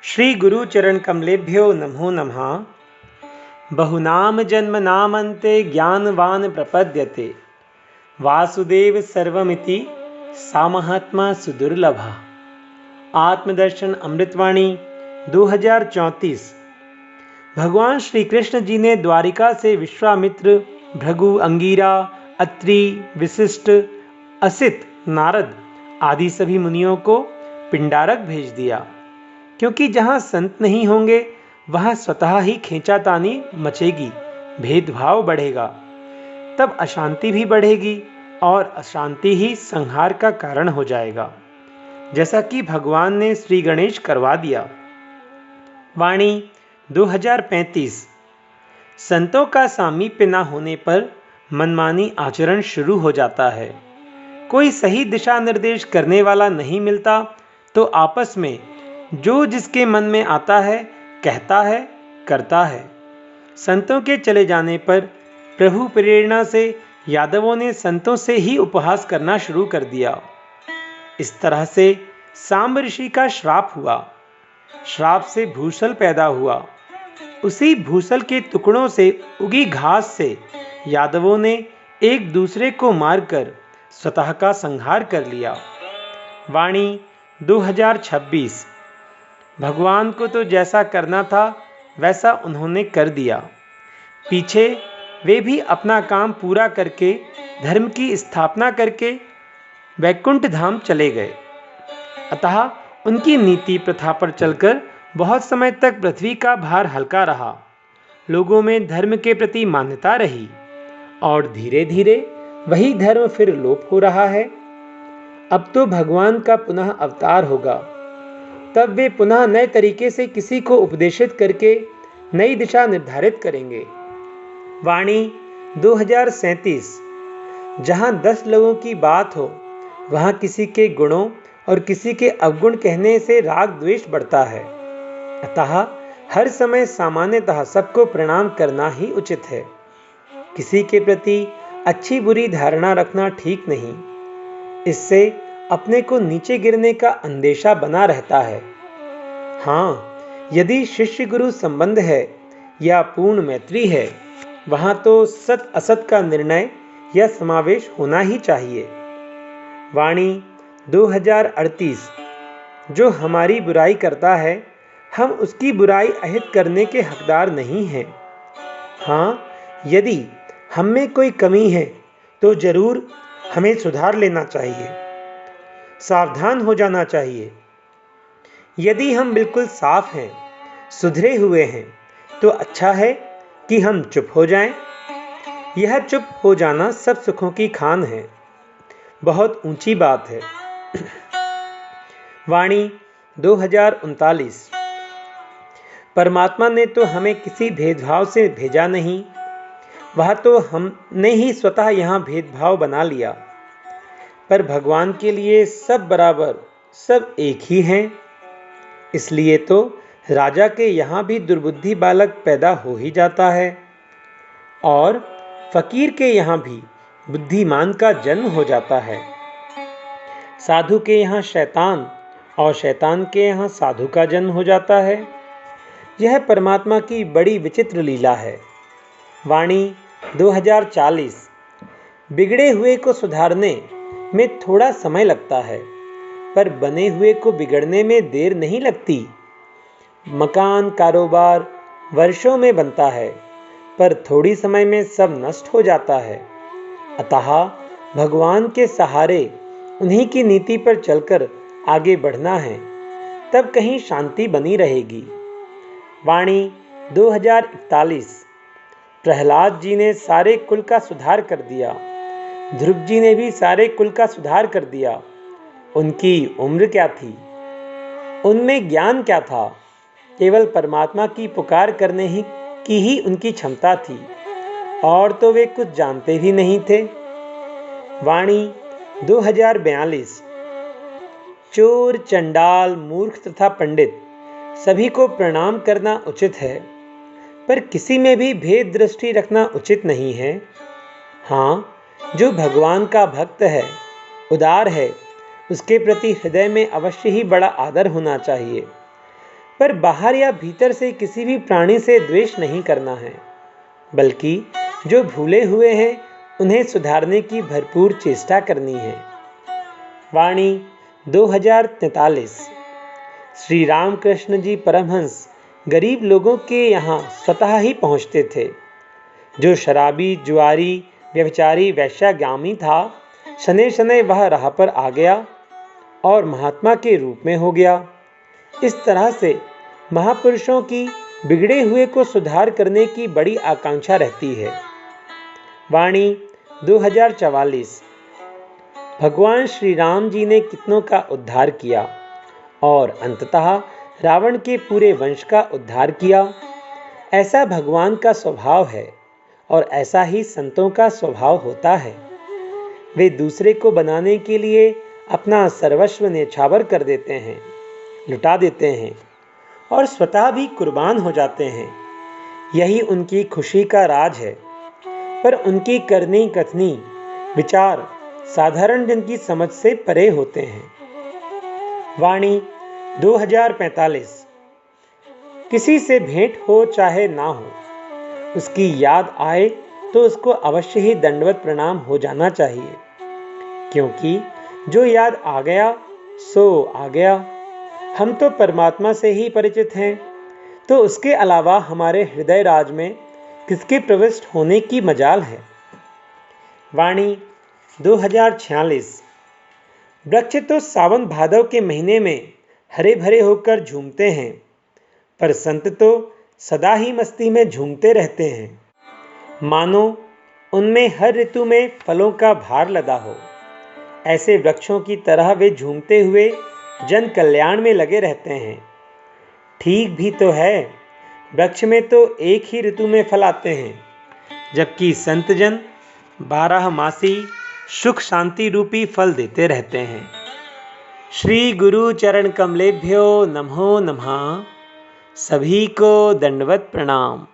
श्री गुरुचरण कमलेभ्यो नमो नमः। बहुनाम जन्मनामन्ते ज्ञानवान् प्रपद्यते वासुदेव सर्वमिति सा महात्मा सुदुर्लभा। आत्मदर्शन अमृतवाणी 2034। भगवान श्री कृष्ण जी ने द्वारिका से विश्वामित्र, भृगु, अंगिरा, अत्रि, विशिष्ट, असित, नारद आदि सभी मुनियों को पिंडारक भेज दिया, क्योंकि जहाँ संत नहीं होंगे वहाँ स्वतः ही खींचातानी मचेगी, भेदभाव बढ़ेगा, तब अशांति भी बढ़ेगी और अशांति ही संहार का कारण हो जाएगा, जैसा कि भगवान ने श्री गणेश करवा दिया। वाणी 2035। संतों का सामीप्य न होने पर मनमानी आचरण शुरू हो जाता है। कोई सही दिशा निर्देश करने वाला नहीं मिलता तो आपस में जो जिसके मन में आता है कहता है, करता है। संतों के चले जाने पर प्रभु प्रेरणा से यादवों ने संतों से ही उपहास करना शुरू कर दिया। इस तरह से सांब ऋषि का श्राप हुआ। श्राप से भूसल पैदा हुआ। उसी भूसल के टुकड़ों से उगी घास से यादवों ने एक दूसरे को मारकर स्वतः का संहार कर लिया। वाणी 2026। भगवान को तो जैसा करना था वैसा उन्होंने कर दिया। पीछे वे भी अपना काम पूरा करके धर्म की स्थापना करके वैकुंठ धाम चले गए। अतः उनकी नीति प्रथा पर चलकर बहुत समय तक पृथ्वी का भार हल्का रहा। लोगों में धर्म के प्रति मान्यता रही और धीरे धीरे वही धर्म फिर लोप हो रहा है। अब तो भगवान का पुनः अवतार होगा, तब वे पुनः नए तरीके से किसी को उपदेशित करके नई दिशा निर्धारित करेंगे। वाणी 2037। जहाँ 10 लोगों की बात हो वहाँ किसी के गुणों और किसी के अवगुण कहने से राग द्वेष बढ़ता है। अतः हर समय सामान्यतः सबको प्रणाम करना ही उचित है। किसी के प्रति अच्छी बुरी धारणा रखना ठीक नहीं। इससे अपने को नीचे गिरने का अंदेशा बना रहता है। हाँ, यदि शिष्य गुरु संबंध है या पूर्ण मैत्री है, वहाँ तो सत असत का निर्णय या समावेश होना ही चाहिए। वाणी 2038। जो हमारी बुराई करता है हम उसकी बुराई अहित करने के हकदार नहीं हैं। हाँ, यदि हम में कोई कमी है तो जरूर हमें सुधार लेना चाहिए, सावधान हो जाना चाहिए। यदि हम बिल्कुल साफ हैं, सुधरे हुए हैं, तो अच्छा है कि हम चुप हो जाएं। यह चुप हो जाना सब सुखों की खान है, बहुत ऊंची बात है। वाणी 2039। परमात्मा ने तो हमें किसी भेदभाव से भेजा नहीं, वह तो हमने ही स्वतः यहाँ भेदभाव बना लिया। पर भगवान के लिए सब बराबर, सब एक ही हैं। इसलिए तो राजा के यहाँ भी दुर्बुद्धि बालक पैदा हो ही जाता है और फकीर के यहाँ भी बुद्धिमान का जन्म हो जाता है। साधु के यहाँ शैतान और शैतान के यहाँ साधु का जन्म हो जाता है। यह परमात्मा की बड़ी विचित्र लीला है। वाणी 2040। बिगड़े हुए को सुधारने में थोड़ा समय लगता है, पर बने हुए को बिगड़ने में देर नहीं लगती। मकान कारोबार वर्षों में बनता है, पर थोड़ी समय में सब नष्ट हो जाता है। अतः भगवान के सहारे उन्हीं की नीति पर चलकर आगे बढ़ना है, तब कहीं शांति बनी रहेगी। वाणी 2041। प्रहलाद जी ने सारे कुल का सुधार कर दिया। ध्रुव जी ने भी सारे कुल का सुधार कर दिया। उनकी उम्र क्या थी, उनमें ज्ञान क्या था, केवल परमात्मा की पुकार करने की ही उनकी क्षमता थी, और तो वे कुछ जानते भी नहीं थे। वाणी 2042। चोर, चंडाल, मूर्ख तथा पंडित सभी को प्रणाम करना उचित है, पर किसी में भी भेद दृष्टि रखना उचित नहीं है। हाँ, जो भगवान का भक्त है, उदार है, उसके प्रति हृदय में अवश्य ही बड़ा आदर होना चाहिए। पर बाहर या भीतर से किसी भी प्राणी से द्वेष नहीं करना है, बल्कि जो भूले हुए हैं उन्हें सुधारने की भरपूर चेष्टा करनी है। वाणी 2043। श्री रामकृष्ण जी परमहंस गरीब लोगों के यहाँ स्वतः ही पहुँचते थे। जो शराबी, जुआरी, व्यभिचारी, वैश्यागामी था, शनै शनै वह राह पर आ गया और महात्मा के रूप में हो गया। इस तरह से महापुरुषों की बिगड़े हुए को सुधार करने की बड़ी आकांक्षा रहती है। वाणी 2044। भगवान श्री राम जी ने कितनों का उद्धार किया और अंततः रावण के पूरे वंश का उद्धार किया। ऐसा भगवान का स्वभाव है और ऐसा ही संतों का स्वभाव होता है। वे दूसरे को बनाने के लिए अपना सर्वस्व न्यौछावर कर देते हैं, लुटा देते हैं और स्वतः भी कुर्बान हो जाते हैं। यही उनकी खुशी का राज है। पर उनकी करनी कथनी विचार साधारण जन की समझ से परे होते हैं। वाणी 2045। किसी से भेंट हो चाहे ना हो, उसकी याद आए तो उसको अवश्य ही दंडवत प्रणाम हो जाना चाहिए, क्योंकि जो याद आ गया सो आ गया। हम तो परमात्मा से ही परिचित हैं, तो उसके अलावा हमारे हृदय राज में किसके प्रविष्ट होने की मजाल है। वाणी 2046। वृक्ष तो सावन भादव के महीने में हरे भरे होकर झूमते हैं, पर संत तो सदा ही मस्ती में झूमते रहते हैं, मानो उनमें हर ऋतु में फलों का भार लदा हो। ऐसे वृक्षों की तरह वे झूमते हुए जन कल्याण में लगे रहते हैं। ठीक भी तो है, वृक्ष में तो एक ही ऋतु में फल आते हैं, जबकि संत जन 12 मासी सुख शांति रूपी फल देते रहते हैं। श्री गुरु चरण कमलेभ्यो नमो नमः। सभी को दंडवत प्रणाम।